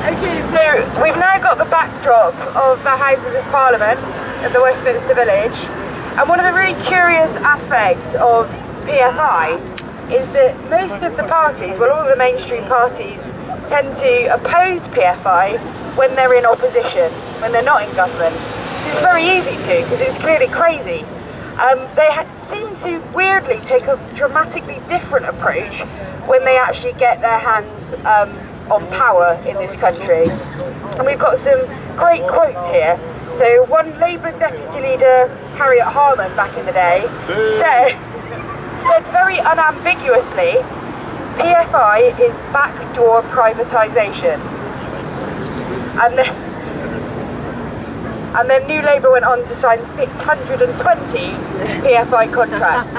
Okay, so we've now got the backdrop of the Houses of Parliament at the Westminster Village, and one of the really curious aspects of PFI is that most of the parties, well, all of the mainstream parties, tend to oppose PFI when they're in opposition, when they're not in government. It's very easy to, because it's clearly crazy. They seem to weirdly take a dramatically different approach when they actually get their hands on power in this country. And we've got some great quotes here. So one Labour Deputy Leader, Harriet Harman, back in the day, said very unambiguously, PFI is backdoor privatisation. And then New Labour went on to sign 620 PFI contracts.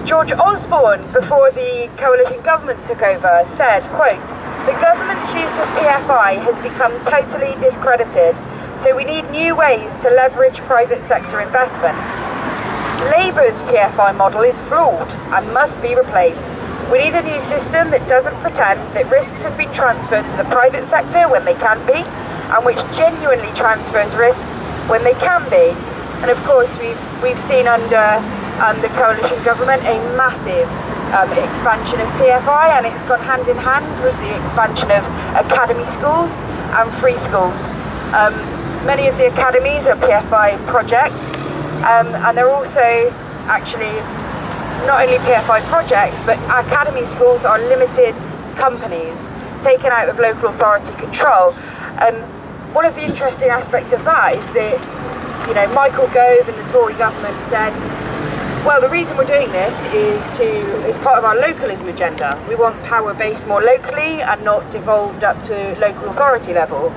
George Osborne, before the coalition government took over, said, quote, "The government's use of PFI has become totally discredited, so we need new ways to leverage private sector investment. Labour's PFI model is flawed and must be replaced. We need a new system that doesn't pretend that risks have been transferred to the private sector when they can't be, and which genuinely transfers risks when they can be." And of course we've seen under the coalition government a massive expansion of PFI, and it's gone hand in hand with the expansion of academy schools and free schools. Many of the academies are PFI projects, and they're also actually not only PFI projects, but academy schools are limited companies taken out of local authority control. And one of the interesting aspects of that is that, you know, Michael Gove and the Tory government said, well, the reason we're doing this is as part of our localism agenda. We want power based more locally and not devolved up to local authority level.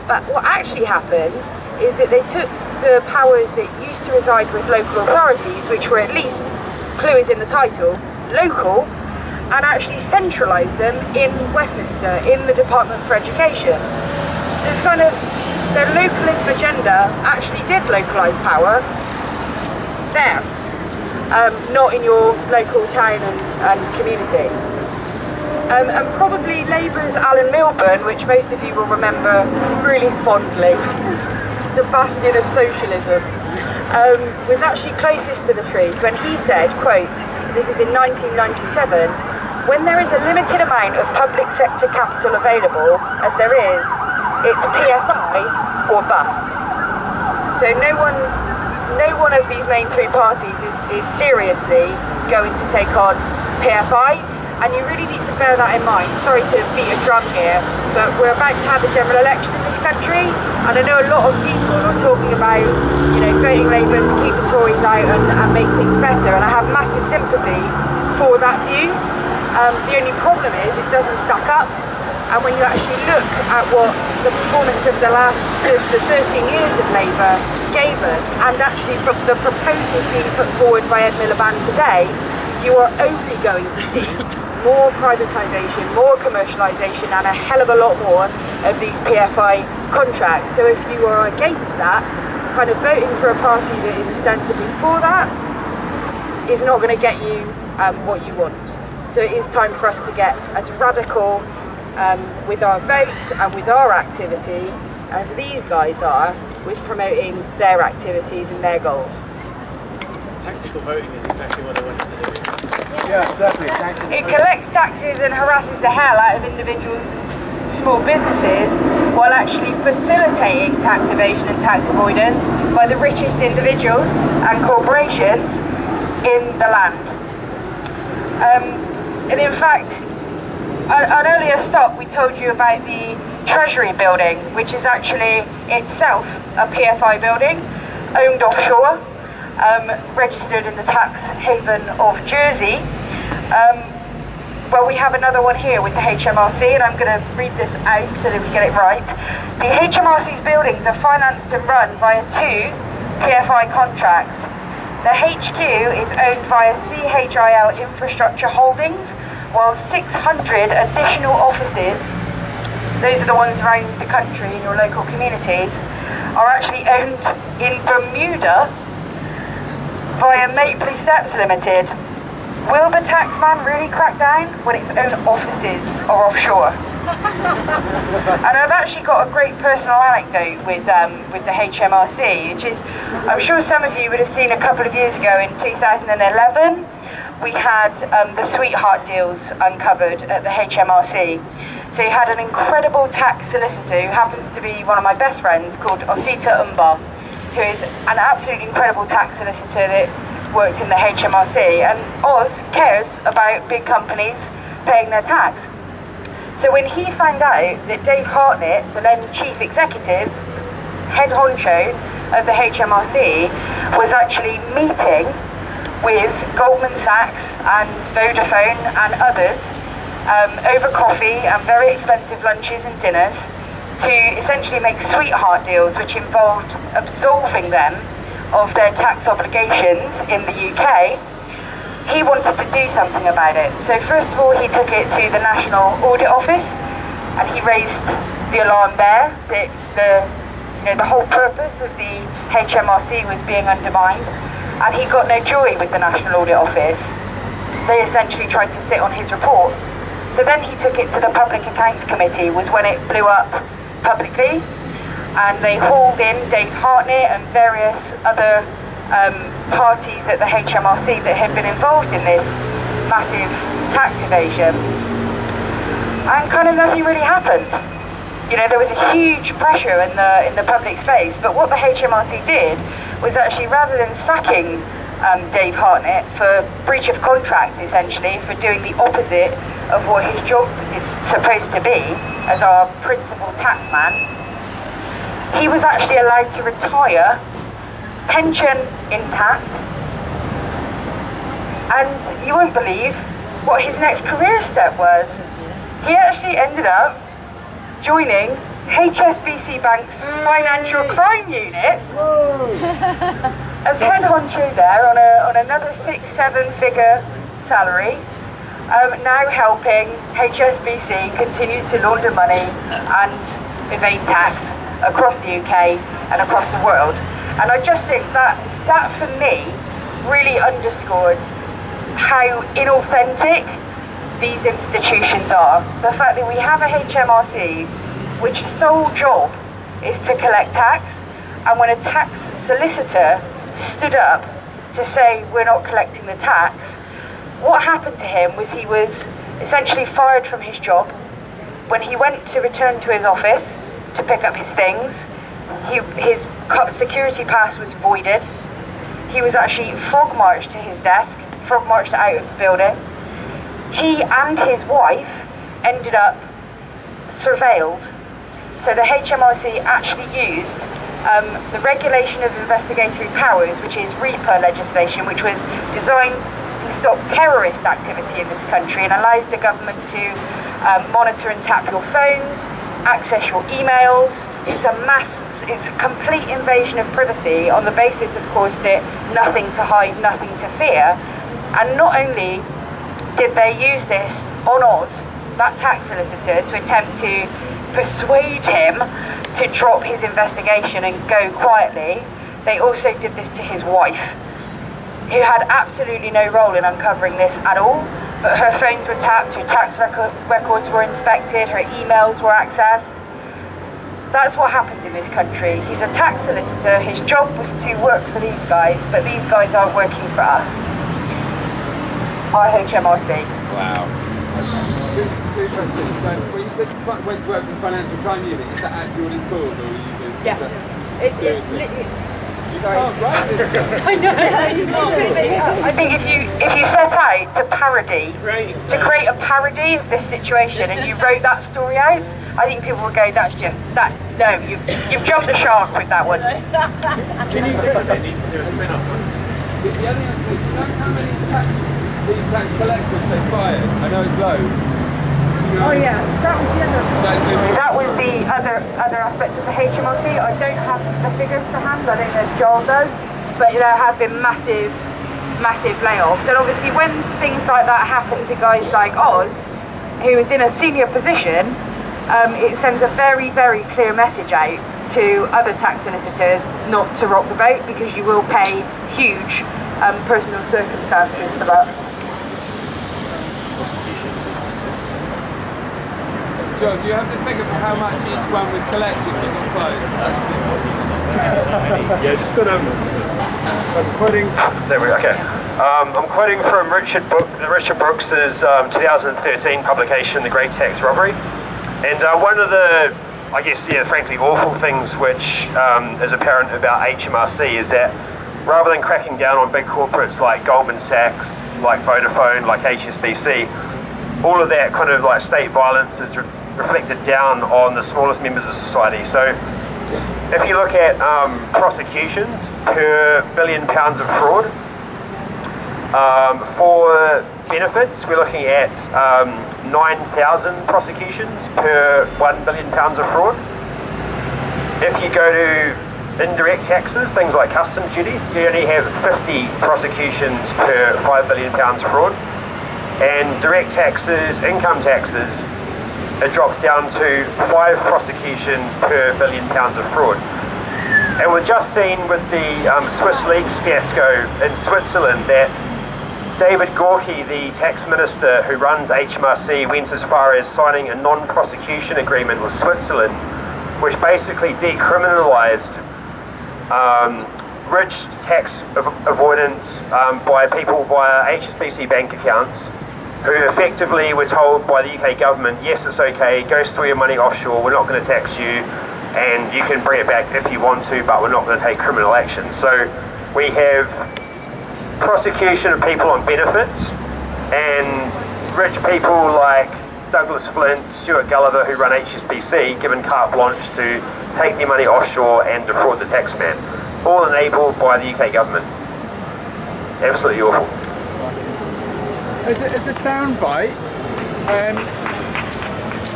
But what actually happened is that they took the powers that used to reside with local authorities, which were at least, clue is in the title, local, and actually centralised them in Westminster, in the Department for Education. So it's kind of, their localism agenda actually did localise power there, not in your local town and community. And probably Labour's Alan Milburn, which most of you will remember really fondly, it's a bastion of socialism, was actually closest to the truth when he said, quote, this is in 1997, "When there is a limited amount of public sector capital available, as there is, it's PFI or bust." So no one of these main three parties is seriously going to take on PFI, and you really need to bear that in mind. Sorry to beat a drum here, but we're about to have a general election in this country, and I know a lot of people are talking about, you know, voting Labour to keep the Tories out and make things better, and I have massive sympathy for that view. The only problem is it doesn't stack up, and when you actually look at what the performance of the 13 years of Labour gave us, and actually from the proposals being put forward by Ed Miliband today, you are only going to see more privatisation, more commercialisation, and a hell of a lot more of these PFI contracts. So if you are against that, kind of voting for a party that is ostensibly for that is not going to get you what you want. So it is time for us to get as radical with our votes and with our activity as these guys are with promoting their activities and their goals. Tactical voting is exactly what they want to do. Yeah, exactly. It collects taxes and harasses the hell out of individuals and small businesses, while actually facilitating tax evasion and tax avoidance by the richest individuals and corporations in the land. And in fact, on earlier stop we told you about the Treasury building, which is actually itself a PFI building, owned offshore, registered in the tax haven of Jersey. Well, we have another one here with the HMRC, and I'm going to read this out so that we get it right. The HMRC's buildings are financed and run via 2 PFI contracts. The HQ is owned via CHIL Infrastructure Holdings, while 600 additional offices, those are the ones around the country in your local communities, are actually owned in Bermuda via Mapley Steps Limited. Will the taxman really crack down when its own offices are offshore? And I've actually got a great personal anecdote with the HMRC, which is, I'm sure some of you would have seen a couple of years ago in 2011, we had the sweetheart deals uncovered at the HMRC. So you had an incredible tax solicitor who happens to be one of my best friends called Osita Umbar, who is an absolutely incredible tax solicitor that worked in the HMRC. And Oz cares about big companies paying their tax. So when he found out that Dave Hartnett, the then chief executive, head honcho of the HMRC, was actually meeting with Goldman Sachs and Vodafone and others over coffee and very expensive lunches and dinners to essentially make sweetheart deals which involved absolving them of their tax obligations in the UK, he wanted to do something about it. So first of all, he took it to the National Audit Office and he raised the alarm there that the whole purpose of the HMRC was being undermined, and he got no joy with the National Audit Office. They essentially tried to sit on his report. So then he took it to the Public Accounts Committee, was when it blew up publicly, and they hauled in Dave Hartnett and various other parties at the HMRC that had been involved in this massive tax evasion, and kind of nothing really happened. You know, there was a huge pressure in the public space, but what the HMRC did was actually, rather than sacking Dave Hartnett for breach of contract, essentially, for doing the opposite of what his job is supposed to be as our principal taxman, he was actually allowed to retire, pension intact, and you won't believe what his next career step was. He actually ended up joining HSBC Bank's Financial Crime Unit as head honcho there on another 6-7 figure salary, now helping HSBC continue to launder money and evade tax across the UK and across the world. And I just think that for me really underscored how inauthentic these institutions are. The fact that we have a HMRC which sole job is to collect tax, and when a tax solicitor stood up to say we're not collecting the tax, what happened to him was he was essentially fired from his job. When he went to return to his office to pick up his things, his security pass was voided. He was actually frog-marched to his desk, frog-marched out of the building. He and his wife ended up surveilled. So the HMRC actually used the Regulation of Investigatory Powers, which is REPA legislation, which was designed to stop terrorist activity in this country and allows the government to monitor and tap your phones, access your emails. It's a complete invasion of privacy on the basis, of course, that nothing to hide, nothing to fear. And not only did they use this on Oz, that tax solicitor, to attempt to persuade him to drop his investigation and go quietly, they also did this to his wife, who had absolutely no role in uncovering this at all, but her phones were tapped, her tax records were inspected, her emails were accessed. That's what happens in this country. He's a tax solicitor, his job was to work for these guys, but these guys aren't working for us. Our HMRC. Wow. Two questions. So, when you said you went to work for the Financial Crime Unit, is that actually what it's called, or are you doing? Yeah. It's sorry. Oh, right. I know. You can't really make it up. I think if you set out to create a parody of this situation, and you wrote that story out, I think people would go, that's just that. No, you've jumped the shark with that one. Can you tell me? It needs to do a spin-off one. The other thing, do you know how many tax collectors they fired? I know it's low. Oh yeah, that was the other. That was the other aspect of the HMRC. I don't have the figures to hand. I don't know if Joel does, but there have been massive layoffs. And obviously, when things like that happen to guys like Oz, who is in a senior position, it sends a very, very clear message out to other tax solicitors not to rock the boat, because you will pay huge personal circumstances for that. John, do you have the figure for how much each one was collected when it got closed? Yeah, just got so I'm quoting. There we go. Okay. I'm quoting from Richard Brooks's 2013 publication, The Great Tax Robbery. And one of the, I guess, yeah, frankly awful things which is apparent about HMRC is that rather than cracking down on big corporates like Goldman Sachs, like Vodafone, like HSBC, all of that kind of like state violence is reflected down on the smallest members of society. So if you look at prosecutions per £1 billion of fraud, for benefits we're looking at 9,000 prosecutions per £1 billion of fraud. If you go to indirect taxes, things like customs duty, you only have 50 prosecutions per £5 billion fraud. And direct taxes, income taxes, it drops down to 5 prosecutions per £1 billion of fraud. And we've just seen with the Swiss leaks fiasco in Switzerland that David Gorky, the tax minister who runs HMRC, went as far as signing a non-prosecution agreement with Switzerland, which basically decriminalised rich tax avoidance by people via HSBC bank accounts who effectively were told by the UK government, yes, it's okay, go store your money offshore, we're not going to tax you, and you can bring it back if you want to, but we're not going to take criminal action. So we have prosecution of people on benefits, and rich people like Douglas Flint, Stuart Gulliver, who run HSBC, given carte blanche to take their money offshore and defraud the taxman, all enabled by the UK government. Absolutely awful. As a soundbite,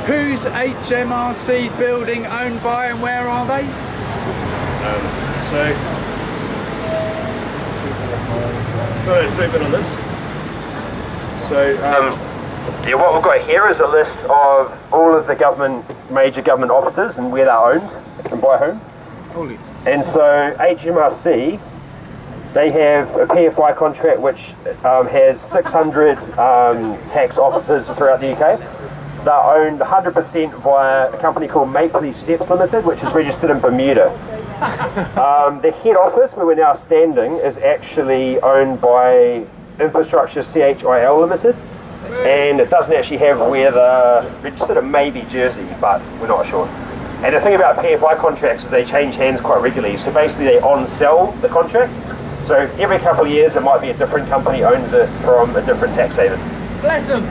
who's HMRC building owned by and where are they? So zoom in on this. So yeah, what we've got here is a list of all of the major government offices and where they're owned and by whom. Holy. And so HMRC, they have a PFI contract which has 600 tax offices throughout the UK. They're owned 100% via a company called Mapley Steps Limited, which is registered in Bermuda. The head office, where we're now standing, is actually owned by Infrastructure CHIL Limited, and it doesn't actually have where they're registered. It may be Jersey, but we're not sure. And the thing about PFI contracts is they change hands quite regularly, so basically they on-sell the contract. So every couple of years it might be a different company owns it from a different tax haven. Bless them!